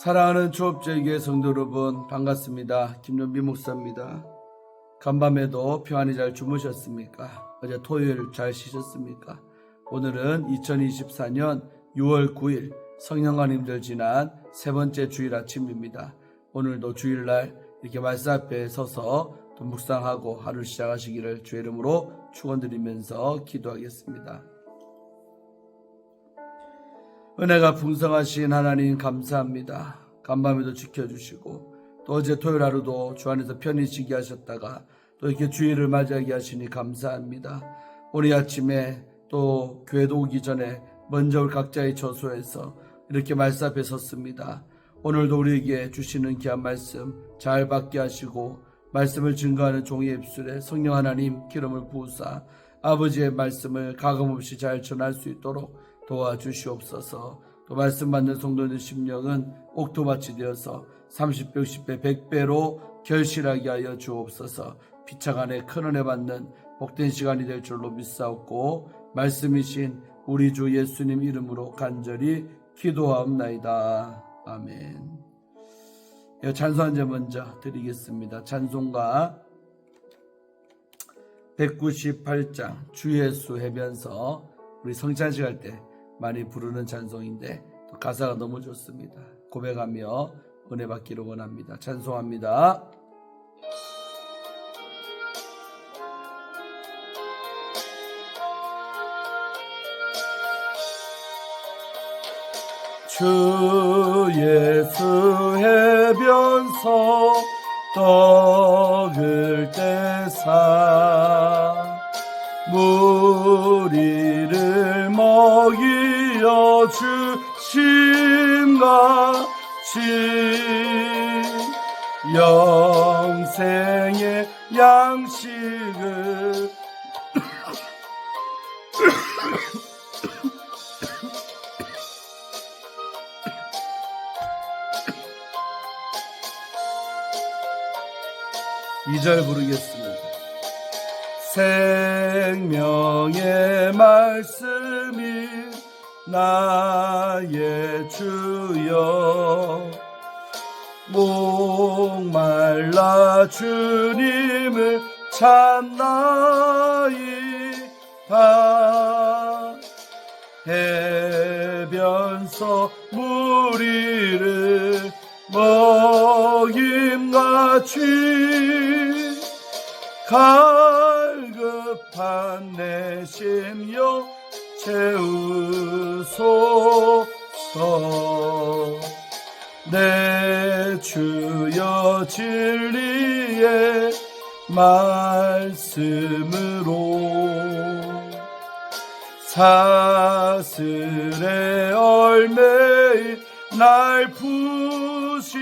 사랑하는 초업제교회 성도 여러분, 반갑습니다. 김연비 목사입니다. 간밤에도 평안히 잘 주무셨습니까? 어제 토요일 잘 쉬셨습니까? 오늘은 2024년 6월 9일 성령관임절 지난 세 번째 주일 아침입니다. 오늘도 주일날 이렇게 말씀 앞에 서서 또 묵상하고 하루 시작하시기를 주의 이름으로 축원드리면서 기도하겠습니다. 은혜가 풍성하신 하나님 감사합니다. 간밤에도 지켜주시고 또 어제 토요일 하루도 주 안에서 편히 쉬게 하셨다가 또 이렇게 주일을 맞이하게 하시니 감사합니다. 오늘 아침에 또 교회도 오기 전에 먼저 올 각자의 처소에서 이렇게 말씀 앞에 섰습니다. 오늘도 우리에게 주시는 귀한 말씀 잘 받게 하시고 말씀을 증거하는 종의 입술에 성령 하나님 기름을 부으사 아버지의 말씀을 가감없이 잘 전할 수 있도록 도와주시옵소서. 또 말씀 받는 성도들 심령은 옥토밭이 되어서 30배, 60배, 100배로 결실하게 하여 주옵소서. 피차간에 큰 은혜 받는 복된 시간이 될 줄로 믿사옵고 말씀이신 우리 주 예수님 이름으로 간절히 기도하옵나이다. 아멘. 찬송 한 절 먼저 드리겠습니다. 찬송가 198장 주 예수 해변서, 우리 성찬식 할 때 많이 부르는 찬송인데 또 가사가 너무 좋습니다. 고백하며 은혜 받기를 원합니다. 찬송합니다. 주 예수 해변서 떡을 떼사 무리를 먹이어 주심같이 영생의 양식을 이 절 부르겠습니다. 생명의 말씀이 나의 주여 목말라 주님을 찾나이다. 해변서 무리를 먹임같이 갈급한 내 심령 채우소서. 내 주여 진리의 말씀으로 사슬의 얼매인 날 부시사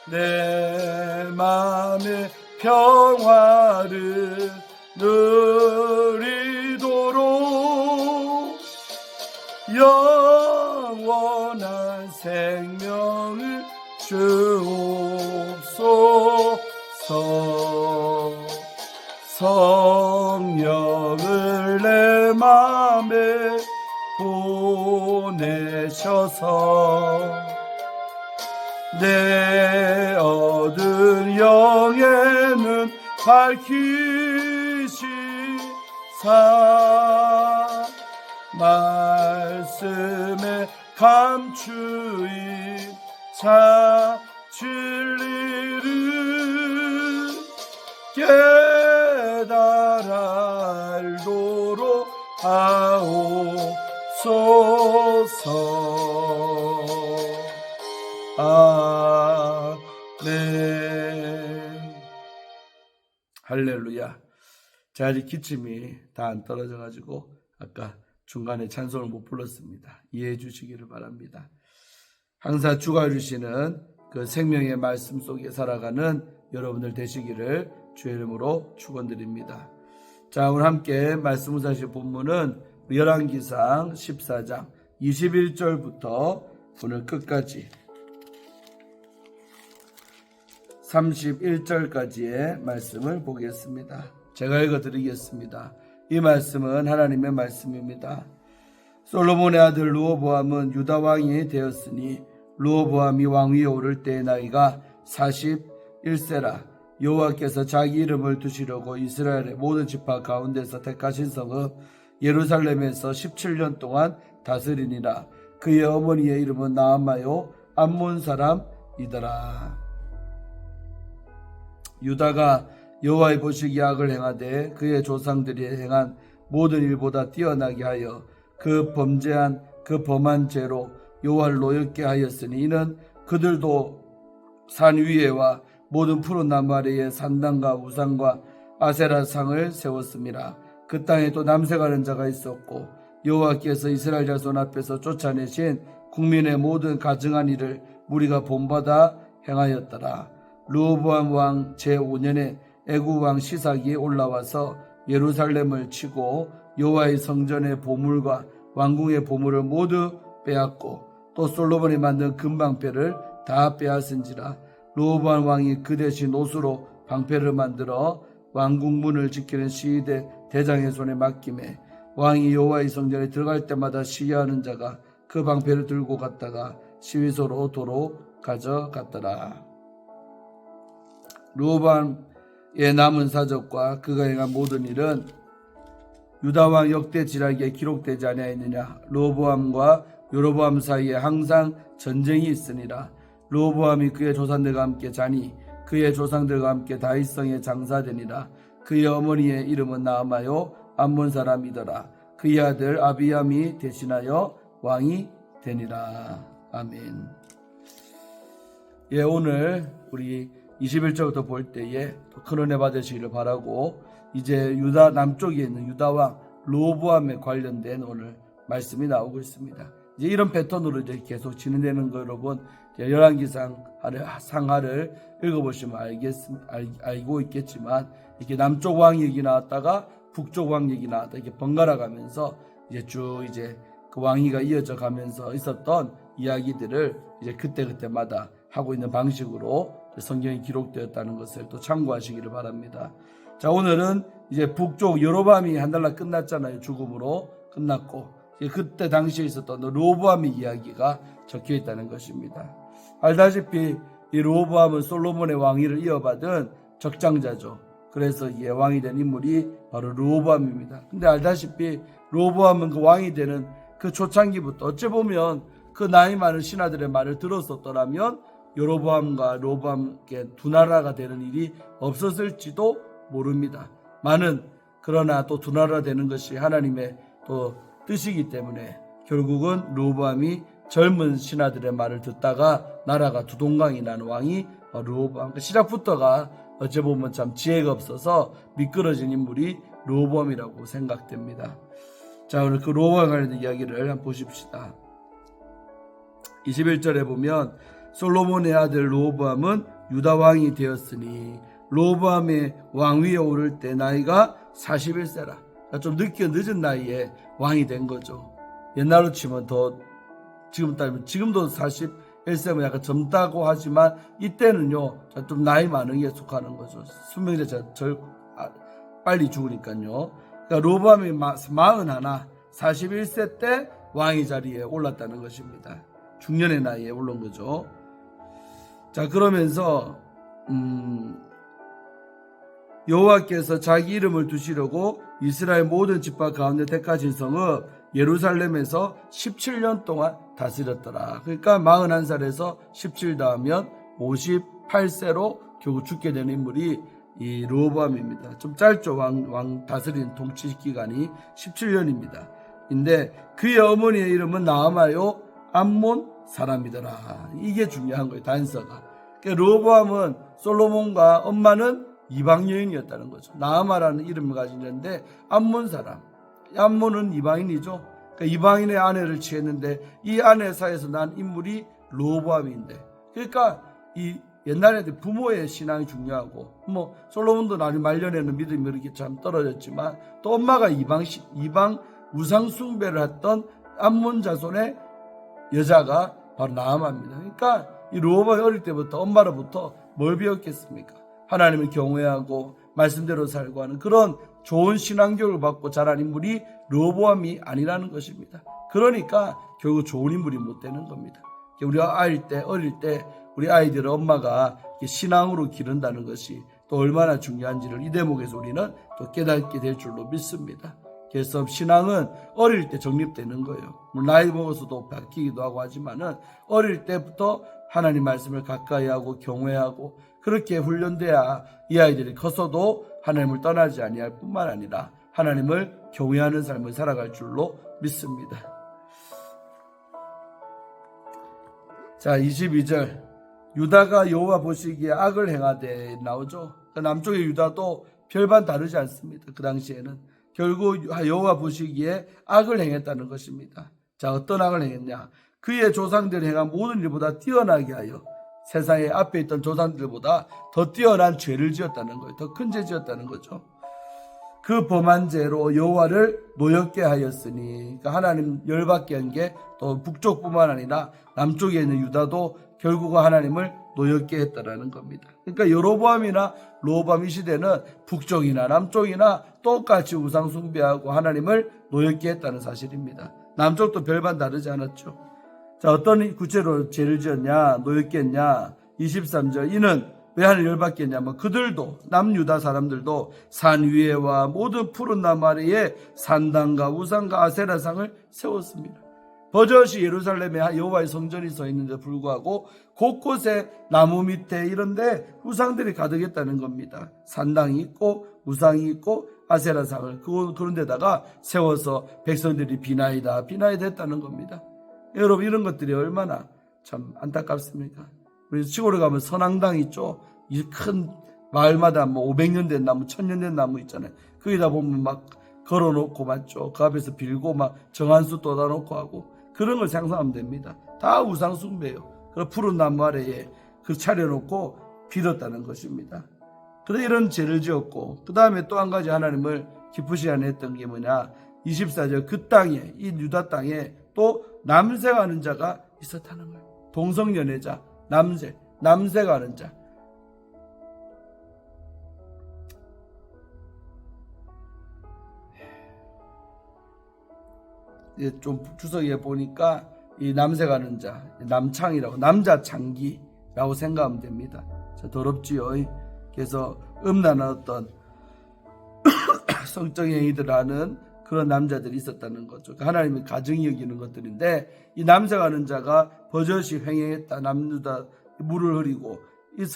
내 맘의 평화를 누리도록 영원한 생명을 주옵소서. 성령을 내 맘에 보내셔서 내 얻은 영에는 밝히시사 말씀에 감추인 자 진리를 깨달아 알도록 하옵소서. 아멘. 할렐루야. 자, 아직 기침이 다 안 떨어져가지고 아까 중간에 찬송을 못 불렀습니다. 이해해 주시기를 바랍니다. 항상 주가 주시는 그 생명의 말씀 속에 살아가는 여러분들 되시기를 주의 이름으로 축원드립니다. 자, 오늘 함께 말씀 묵상하실 본문은 열왕기상 14장 21절부터 오늘 끝까지 31절까지의 말씀을 보겠습니다. 제가 읽어드리겠습니다. 이 말씀은 하나님의 말씀입니다. 솔로몬의 아들 르호보암은 유다 왕이 되었으니 르호보암이 왕위에 오를 때의 나이가 41세라. 여호와께서 자기 이름을 두시려고 이스라엘의 모든 지파 가운데서 택하신 성읍 예루살렘에서 17년 동안 다스리니라. 그의 어머니의 이름은 나아마요 암몬 사람이더라. 유다가 여호와의 보시기에 악을 행하되 그의 조상들이 행한 모든 일보다 뛰어나게 하여 그 범한 죄로 여호와를 노엽게 하였으니 이는 그들도 산 위에와 모든 푸른 나무 아래에 산당과 우상과 아세라상을 세웠습니다. 그 땅에 또 남색하는 자가 있었고 여호와께서 이스라엘 자손 앞에서 쫓아내신 국민의 모든 가증한 일을 무리가 본받아 행하였더라. 르호보암 왕 제5년에 애굽 왕 시삭이 올라와서 예루살렘을 치고 여호와의 성전의 보물과 왕궁의 보물을 모두 빼앗고 또 솔로몬이 만든 금방패를 다 빼앗은지라. 르호보암 왕이 그 대신 옷으로 방패를 만들어 왕궁 문을 지키는 시위대 대장의 손에 맡김에 왕이 여호와의 성전에 들어갈 때마다 시위하는 자가 그 방패를 들고 갔다가 시위소로 도로 가져갔더라. 르호보암의 남은 사적과 그가 행한 모든 일은 유다왕 역대 지략에 기록되지 아니하였느냐. 르호보암과 여로보암 사이에 항상 전쟁이 있으니라. 르호보암이 그의 조상들과 함께 자니 그의 조상들과 함께 다윗성에 장사되니라. 그의 어머니의 이름은 나아마요 암몬 사람이더라. 그의 아들 아비암이 대신하여 왕이 되니라. 아멘. 예, 오늘 우리 21절부터 볼 때에 큰 은혜 받으시기를 바라고, 이제 유다 남쪽에 있는 유다왕 르호보암에 관련된 오늘 말씀이 나오고 있습니다. 이제 이런 패턴으로 이제 계속 진행되는 거 여러분 열왕기상 상하를 읽어보시면 알고 있겠지만, 이렇게 남쪽 왕 얘기 나왔다가 북쪽 왕 얘기 나왔다 이렇게 번갈아 가면서 이제 쭉 이제 그 왕위가 이어져 가면서 있었던 이야기들을 이제 그때마다 하고 있는 방식으로 성경이 기록되었다는 것을 또 참고하시기를 바랍니다. 자, 오늘은 이제 북쪽 여로보암이 한 달날 끝났잖아요. 죽음으로 끝났고, 그때 당시에 있었던 르호보암의 이야기가 적혀 있다는 것입니다. 알다시피 이 르호보암은 솔로몬의 왕위를 이어받은 적장자죠. 그래서 왕이 된 인물이 바로 르호보암입니다. 근데 알다시피 르호보암은 그 왕이 되는 그 초창기부터 어찌 보면 그 나이 많은 신하들의 말을 들었었더라면 여로보암과 르호보암께 두 나라가 되는 일이 없었을지도 모릅니다. 그러나 또 두 나라 되는 것이 하나님의 또 뜻이기 때문에 결국은 르호보암이 젊은 신하들의 말을 듣다가 나라가 두동강이 나는 왕이 르호보암. 시작부터가 어찌 보면 참 지혜가 없어서 미끄러진 인물이 르호보암이라고 생각됩니다. 자, 오늘 그 르호보암 관련된 이야기를 한번 보십시다. 21절에 보면 솔로몬의 아들 르호보암은 유다 왕이 되었으니 르호보암의 왕위에 오를 때 나이가 41세라. 좀 늦은 나이에 왕이 된 거죠. 옛날로 치면 더 지금 따지면 지금도 41세면 약간 젊다고 하지만 이때는요 좀 나이 많은 게 속하는 거죠. 수명이 빨리 죽으니까요. 그러니까 르호보암이 41세 때 왕위 자리에 올랐다는 것입니다. 중년의 나이에 올른 거죠. 자, 그러면서 여호와께서 자기 이름을 두시려고 이스라엘 모든 지파 가운데 택하신 성읍 예루살렘에서 17년 동안 다스렸더라. 그러니까 41살에서 17 더하면 58세로 결국 죽게 된 인물이 이 르호보암입니다. 좀 짧죠. 왕 다스린 통치 기간이 17년입니다. 근데 그의 어머니의 이름은 나아마요 암몬 사람이더라. 이게 중요한 거예요. 단서가. 그러니까 르호보암은 솔로몬과 엄마는 이방 여인이었다는 거죠. 나아마라는 이름을 가진 자인데 암몬 사람. 암몬은 이방인이죠. 그러니까 이방인의 아내를 취했는데 이 아내 사이에서 난 인물이 르호보암인데, 그러니까 이 옛날에 부모의 신앙이 중요하고, 솔로몬도 나중에 말년에는 믿음이 이렇게 참 떨어졌지만 또 엄마가 이방 우상 숭배를 했던 암몬 자손의 여자가 바로 나아마입니다. 그러니까 이 르호보암이 어릴 때부터 엄마로부터 뭘 배웠겠습니까? 하나님을 경외하고 말씀대로 살고 하는 그런 좋은 신앙교육을 받고 자란 인물이 르호보암이 아니라는 것입니다. 그러니까 결국 좋은 인물이 못 되는 겁니다. 우리가 어릴 때 우리 아이들을 엄마가 신앙으로 기른다는 것이 또 얼마나 중요한지를 이 대목에서 우리는 또 깨닫게 될 줄로 믿습니다. 그래서 신앙은 어릴 때 정립되는 거예요. 나이 먹어서도 바뀌기도 하고 하지만은 어릴 때부터 하나님 말씀을 가까이 하고 경외하고 그렇게 훈련돼야 이 아이들이 커서도 하나님을 떠나지 아니할 뿐만 아니라 하나님을 경외하는 삶을 살아갈 줄로 믿습니다. 자, 22절. 유다가 여호와 보시기에 악을 행하되 나오죠. 남쪽의 유다도 별반 다르지 않습니다. 그 당시에는 결국 여호와 보시기에 악을 행했다는 것입니다. 자, 어떤 악을 행했냐? 그의 조상들이 행한 모든 일보다 뛰어나게 하여 세상에 앞에 있던 조상들보다 더 뛰어난 죄를 지었다는 거예요. 더 큰 죄 지었다는 거죠. 그 범한 죄로 여호와를 노엽게 하였으니, 그러니까 하나님 열받게 한 게 또 북쪽뿐만 아니라 남쪽에 있는 유다도 결국은 하나님을 노엽게 했다라는 겁니다. 그러니까 여로보암이나 로보암 이 시대는 북쪽이나 남쪽이나 똑같이 우상 숭배하고 하나님을 노엽게 했다는 사실입니다. 남쪽도 별반 다르지 않았죠. 자, 어떤 구체로 죄를 지었냐, 노엽게 했냐. 23절. 이는 왜 하나님 열받게 했냐면 그들도, 남유다 사람들도 산 위에와 모든 푸른 나무 아래에 산당과 우상과 아세라상을 세웠습니다. 버젓이 예루살렘에 여호와의 성전이 서 있는데 불구하고 곳곳에 나무 밑에 이런데 우상들이 가득했다는 겁니다. 산당이 있고 우상이 있고 아세라상을 그런 데다가 세워서 백성들이 비나이다 했다는 겁니다. 여러분, 이런 것들이 얼마나 참 안타깝습니까? 우리 시골에 가면 선앙당 있죠. 이 큰 마을마다 500년 된 나무, 1000년 된 나무 있잖아요. 거기다 보면 막 걸어놓고 맞죠. 그 앞에서 빌고 막 정한수 쏟아놓고 하고 그런 걸 상상하면 됩니다. 다 우상 숭배예요. 그 푸른 나무 아래에 그 차려놓고 빌었다는 것입니다. 그런데 이런 죄를 지었고 그 다음에 또 한 가지 하나님을 기쁘시 않게 했던 게 뭐냐. 24절. 그 땅에, 이 유다 땅에 또 남색하는 자가 있었다는 거예요. 동성연애자, 남색하는 자. 좀 주석에 보니까 이 남색하는 자, 남창이라고, 남자 창기라고 생각하면 됩니다. 더럽지요. 그래서 음란한 어떤 성적 행위들을 하는 그런 남자들이 있었다는 거죠. 하나님이 가증히 여기는 것들인데 이 남색하는 자가 버젓이 횡행했다. 남유다 물을 흐리고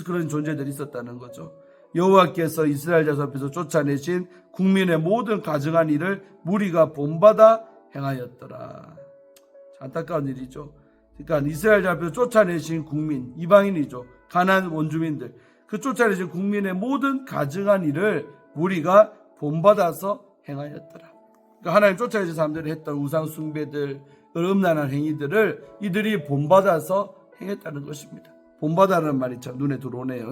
그런 존재들이 있었다는 거죠. 여호와께서 이스라엘 자손 앞에서 쫓아내신 국민의 모든 가증한 일을 무리가 본받아 행하였더라. 안타까운 일이죠. 그러니까 이스라엘 앞에서 쫓아내신 국민, 이방인이죠. 가나안 원주민들, 그 쫓아내신 국민의 모든 가증한 일을 무리가 본받아서 행하였더라. 그러니까 하나님 쫓아내신 사람들이 했던 우상 숭배들, 음란한 행위들을 이들이 본받아서 행했다는 것입니다. 본받아라는 말이 참 눈에 들어오네요.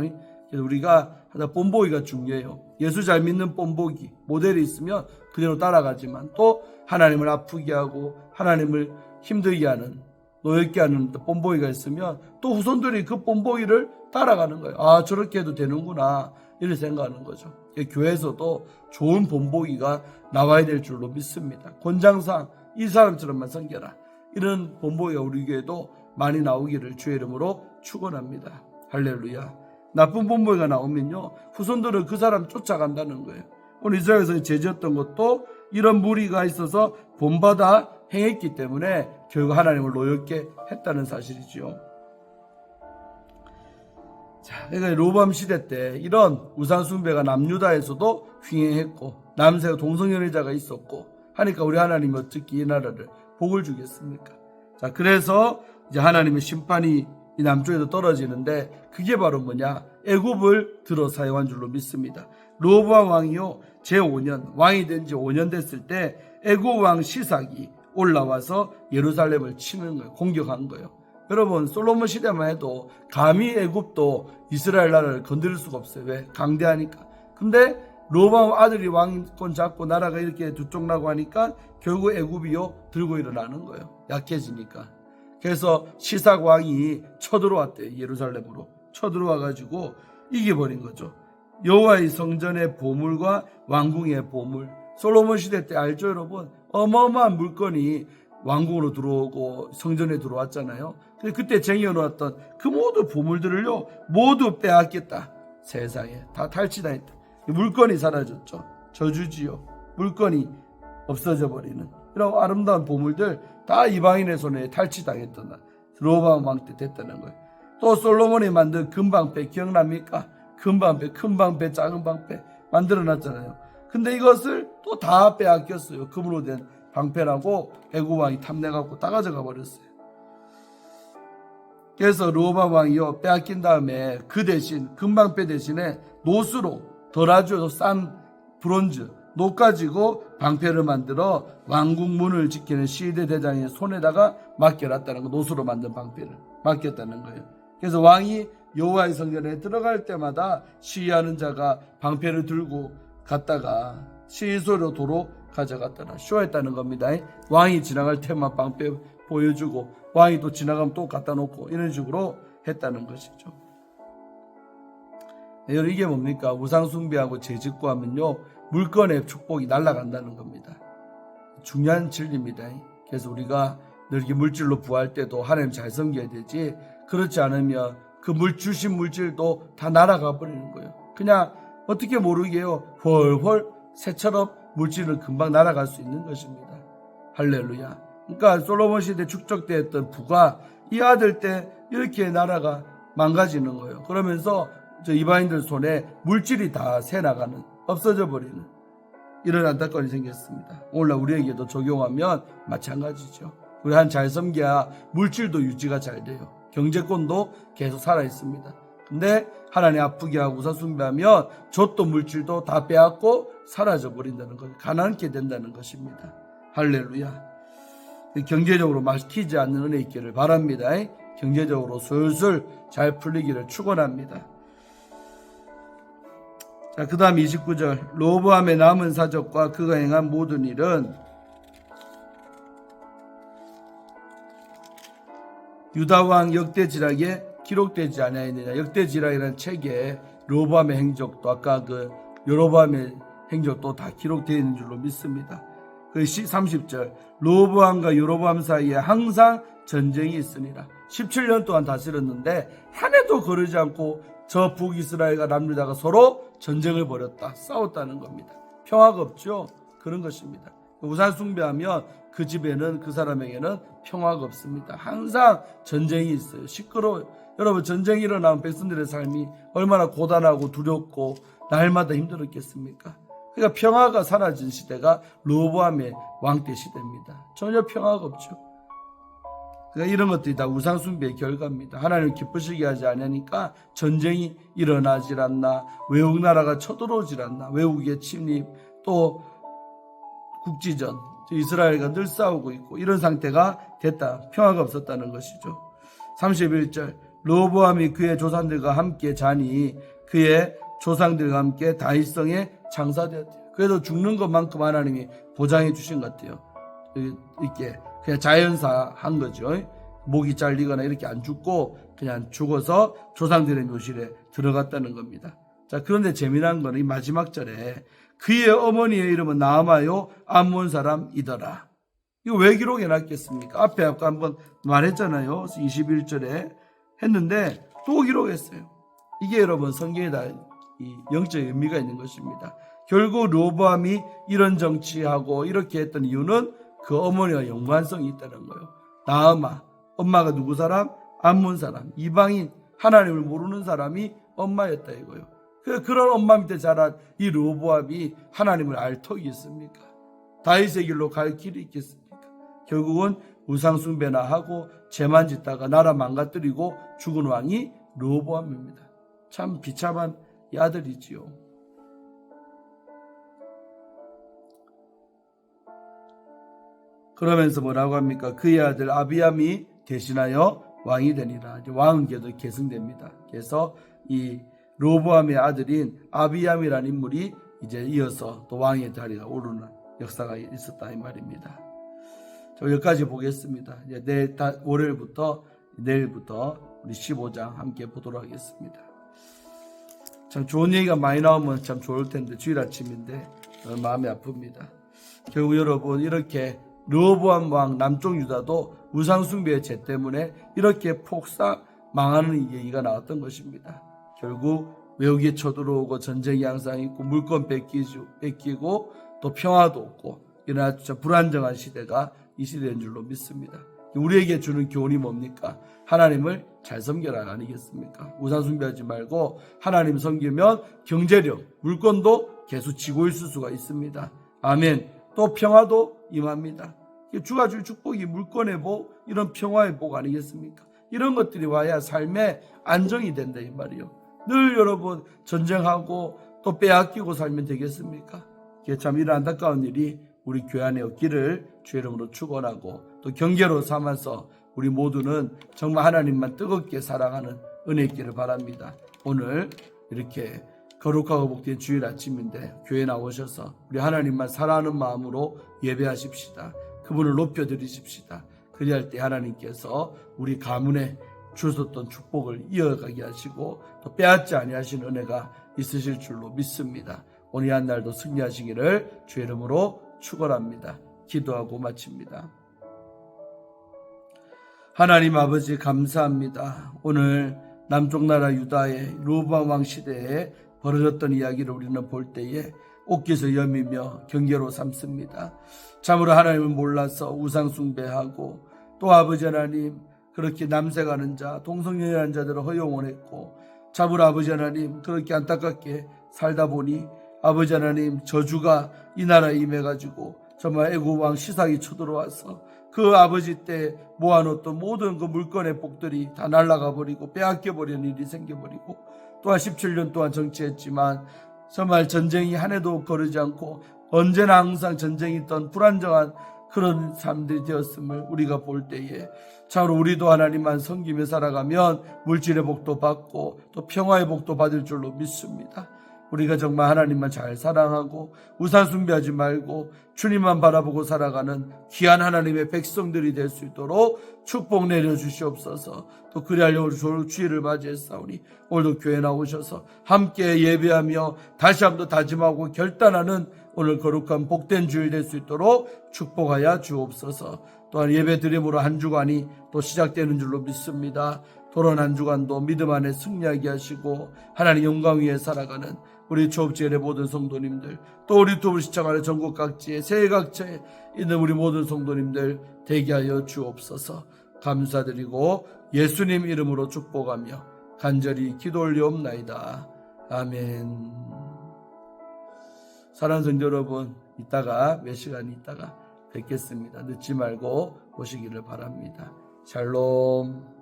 그래서 우리가 본보기가 중요해요. 예수 잘 믿는 본보기, 모델이 있으면 그대로 따라가지만 또 하나님을 아프게 하고 하나님을 힘들게 하는, 노엽게 하는 본보기가 있으면 또 후손들이 그 본보기를 따라가는 거예요. 아, 저렇게 해도 되는구나 이렇게 생각하는 거죠. 교회에서도 좋은 본보기가 나와야 될 줄로 믿습니다. 권장상 이 사람처럼만 섬겨라, 이런 본보기가 우리 교회도 많이 나오기를 주의 이름으로 축원합니다. 할렐루야. 나쁜 본보기가 나오면요, 후손들은 그 사람 쫓아간다는 거예요. 오늘 이스라엘에서 죄지었던 것도 이런 무리가 있어서 본받아 행했기 때문에 결국 하나님을 노엽게 했다는 사실이지요. 자, 그러니까 로보암 시대 때 이런 우상 숭배가 남유다에서도 횡행했고 남색과 동성연애자가 있었고 하니까 우리 하나님이 어떻게 이 나라를 복을 주겠습니까? 자, 그래서 이제 하나님의 심판이 이 남쪽에도 떨어지는데 그게 바로 뭐냐? 애굽을 들어 사용한 줄로 믿습니다. 로보암 왕이요, 제5년, 왕이 된 지 5년 됐을 때 애굽 왕 시삭이 올라와서 예루살렘을 치는 거예요. 공격한 거예요. 여러분, 솔로몬 시대만 해도 감히 애굽도 이스라엘 나라를 건드릴 수가 없어요. 왜? 강대하니까. 근데 로보암 아들이 왕권 잡고 나라가 이렇게 두쪽 나고 하니까 결국 애굽이요 들고 일어나는 거예요. 약해지니까. 그래서 시삭 왕이 쳐들어왔대요. 예루살렘으로 쳐들어와가지고 이겨버린 거죠. 여호와의 성전의 보물과 왕궁의 보물. 솔로몬 시대 때 알죠, 여러분? 어마어마한 물건이 왕궁으로 들어오고 성전에 들어왔잖아요. 그때 쟁여놓았던 그 모든 보물들을요 모두 빼앗겼다. 세상에 다 탈취당했다. 물건이 사라졌죠. 저주지요. 물건이 없어져 버리는 이런 아름다운 보물들 다 이방인의 손에 탈취당했던 르호보암 왕 때 됐다는 거예요. 또 솔로몬이 만든 금방패 기억납니까? 금방패, 큰 방패, 작은 방패 만들어놨잖아요. 근데 이것을 또 다 빼앗겼어요. 금으로 된 방패라고 애굽 왕이 탐내갖고 다 가져가 버렸어요. 그래서 르호보암 왕이요 빼앗긴 다음에 그 대신 금방패 대신에 노수로 덜 아주 싼 브론즈 노 가지고 방패를 만들어 왕궁 문을 지키는 시대 대장의 손에다가 맡겨놨다는 거. 노수로 만든 방패를 맡겼다는 거예요. 그래서 왕이 여호와의 성전에 들어갈 때마다 시위하는 자가 방패를 들고 갔다가 시소로 도로 가져갔다가 쇼했다는 겁니다. 왕이 지나갈 때만 방패 보여주고 왕이 또 지나가면 또 갖다 놓고 이런 식으로 했다는 것이죠. 이게 뭡니까? 우상숭배하고 제직구하면요 물건의 축복이 날아간다는 겁니다. 중요한 진리입니다. 그래서 우리가 늘 이렇게 물질로 부할 때도 하나님 잘 섬겨야 되지, 그렇지 않으면 그 주신 물질도 다 날아가 버리는 거예요. 그냥 어떻게 모르게요 훨훨 새처럼 물질은 금방 날아갈 수 있는 것입니다. 할렐루야. 그러니까 솔로몬 시대 축적되었던 부가 이 아들 때 이렇게 나라가 망가지는 거예요. 그러면서 저 이방인들 손에 물질이 다 새나가는, 없어져 버리는 이런 안타까움이 생겼습니다. 오늘날 우리에게도 적용하면 마찬가지죠. 우리 한 잘 섬겨야 물질도 유지가 잘 돼요. 경제권도 계속 살아 있습니다. 근데 하나님 아프게 하고 우상숭배하면 젖도 물질도 다 빼앗고 사라져 버린다는 것, 가난케 된다는 것입니다. 할렐루야. 경제적으로 막히지 않는 은혜 있기를 바랍니다. 경제적으로 슬슬 잘 풀리기를 축원합니다. 자, 그 다음 29절. 르호보암의 남은 사적과 그가 행한 모든 일은 유다왕 역대지락에 기록되지 아니하였느냐. 역대지락이라는 책에 르호보암의 행적도 아까 그 여로보암의 행적도 다 기록되어 있는 줄로 믿습니다. 그 30절. 르호보암과 여로보암 사이에 항상 전쟁이 있으니라. 17년 동안 다스렸는데 한 해도 거르지 않고 저 북이스라엘과 남유다가 서로 전쟁을 벌였다. 싸웠다는 겁니다. 평화가 없죠. 그런 것입니다. 우상 숭배하면 그 집에는, 그 사람에게는 평화가 없습니다. 항상 전쟁이 있어요. 시끄러워요. 여러분, 전쟁이 일어나면 백성들의 삶이 얼마나 고단하고 두렵고 날마다 힘들었겠습니까? 그러니까 평화가 사라진 시대가 르호보암의 왕때 시대입니다. 전혀 평화가 없죠. 그러니까 이런 것들이 다 우상숭배의 결과입니다. 하나님 기쁘시게 하지 않으니까 전쟁이 일어나질 않나, 외국 나라가 쳐들어오질 않나, 외국의 침입, 또 국지전, 이스라엘과 늘 싸우고 있고 이런 상태가 됐다. 평화가 없었다는 것이죠. 31절. 르호보암이 그의 조상들과 함께 자니 그의 조상들과 함께 다윗성에 장사되었대요. 그래도 죽는 것만큼 하나님이 보장해 주신 것 같아요. 이렇게 그냥 자연사 한 거죠. 목이 잘리거나 이렇게 안 죽고 그냥 죽어서 조상들의 묘실에 들어갔다는 겁니다. 자, 그런데 재미난 거는 이 마지막 절에 그의 어머니의 이름은 나아마요 암몬 사람이더라. 이거 왜 기록해 놨겠습니까? 앞에 아까 한번 말했잖아요. 21절에 했는데 또 기록했어요. 이게 여러분 성경에 다 이 영적 의미가 있는 것입니다. 결국 르호보암이 이런 정치하고 이렇게 했던 이유는 그 어머니와 연관성이 있다는 거예요. 나아마, 엄마가 누구 사람? 암몬 사람, 이방인, 하나님을 모르는 사람이 엄마였다 이거예요. 그런 엄마 밑에 자란 이 르호보암이 하나님을 알 턱이 있습니까? 다윗의 길로 갈 길이 있겠습니까? 결국은 우상숭배나 하고 죄만 짓다가 나라 망가뜨리고 죽은 왕이 르호보암입니다. 참 비참한 이 아들이지요. 그러면서 뭐라고 합니까? 그의 아들 아비암이 대신하여 왕이 되니라. 왕은 계속 계승됩니다. 그래서 이 르호보암의 아들인 아비암이라는 인물이 이제 이어서 또 왕의 자리가 오르는 역사가 있었다 이 말입니다. 자, 여기까지 보겠습니다. 이제 월요일부터 내일부터 우리 15장 함께 보도록 하겠습니다. 참 좋은 얘기가 많이 나오면 참 좋을 텐데 주일 아침인데 마음이 아픕니다. 결국 여러분 이렇게 르호보암 왕 남쪽 유다도 우상숭배의 죄 때문에 이렇게 폭삭 망하는 얘기가 나왔던 것입니다. 결국 외국에 쳐들어오고 전쟁이 항상 있고 물건 뺏기고 또 평화도 없고 이런 아주 불안정한 시대가 이 시대인 줄로 믿습니다. 우리에게 주는 교훈이 뭡니까? 하나님을 잘 섬겨라 아니겠습니까? 우상 숭배하지 말고 하나님 섬기면 경제력, 물건도 계속 지고 있을 수가 있습니다. 아멘. 또 평화도 임합니다. 주가 줄 축복이 물건의 복, 이런 평화의 복 아니겠습니까? 이런 것들이 와야 삶의 안정이 된다 이 말이요. 늘 여러분 전쟁하고 또 빼앗기고 살면 되겠습니까? 참 이런 안타까운 일이 우리 교회 안에 없기를 주의 이름으로 축원하고 또 경계로 삼아서 우리 모두는 정말 하나님만 뜨겁게 사랑하는 은혜 있기를 바랍니다. 오늘 이렇게 거룩하고 복된 주일 아침인데 교회 나오셔서 우리 하나님만 사랑하는 마음으로 예배하십시다. 그분을 높여드리십시다. 그리할 때 하나님께서 우리 가문에 주셨던 축복을 이어가게 하시고 또 빼앗지 아니하시는 은혜가 있으실 줄로 믿습니다. 오늘 한 날도 승리하시기를 주의 이름으로 축원합니다. 기도하고 마칩니다. 하나님 아버지 감사합니다. 오늘 남쪽 나라 유다의 르호보암 왕 시대에 벌어졌던 이야기를 우리는 볼 때에 옥기서 여미며 경계로 삼습니다. 참으로 하나님을 몰라서 우상 숭배하고 또 아버지 하나님 그렇게 남색하는 자, 동성연애하는 자들을 허용을 했고 참으로 아버지 하나님 그렇게 안타깝게 살다 보니 아버지 하나님 저주가 이 나라에 임해가지고 정말 애굽 왕 시삭이 쳐들어와서 그 아버지 때 모아놓던 모든 그 물건의 복들이 다 날아가 버리고 빼앗겨 버리는 일이 생겨버리고 또한 17년 동안 정치했지만 정말 전쟁이 한 해도 거르지 않고 언제나 항상 전쟁이 있던 불안정한 그런 삶들이 되었음을 우리가 볼 때에 참으로 우리도 하나님만 섬기며 살아가면 물질의 복도 받고 또 평화의 복도 받을 줄로 믿습니다. 우리가 정말 하나님만 잘 사랑하고 우상 숭배하지 말고 주님만 바라보고 살아가는 귀한 하나님의 백성들이 될 수 있도록 축복 내려주시옵소서. 또 그리하여 주일을 맞이했사오니 오늘도 교회 나오셔서 함께 예배하며 다시 한번 다짐하고 결단하는 오늘 거룩한 복된 주일 될 수 있도록 축복하여 주옵소서. 또한 예배 드림으로 한 주간이 또 시작되는 줄로 믿습니다. 돌아온 한 주간도 믿음 안에 승리하게 하시고 하나님 영광 위에 살아가는 우리 초업지엘의 모든 성도님들 또 우리 유튜브 시청하는 전국 각지에 세계 각지에 있는 우리 모든 성도님들 되게 하여 주옵소서. 감사드리고 예수님 이름으로 축복하며 간절히 기도 올리옵나이다. 아멘. 사랑하는 성도 여러분, 이따가 몇 시간 있다가 뵙겠습니다. 늦지 말고 오시기를 바랍니다. 샬롬.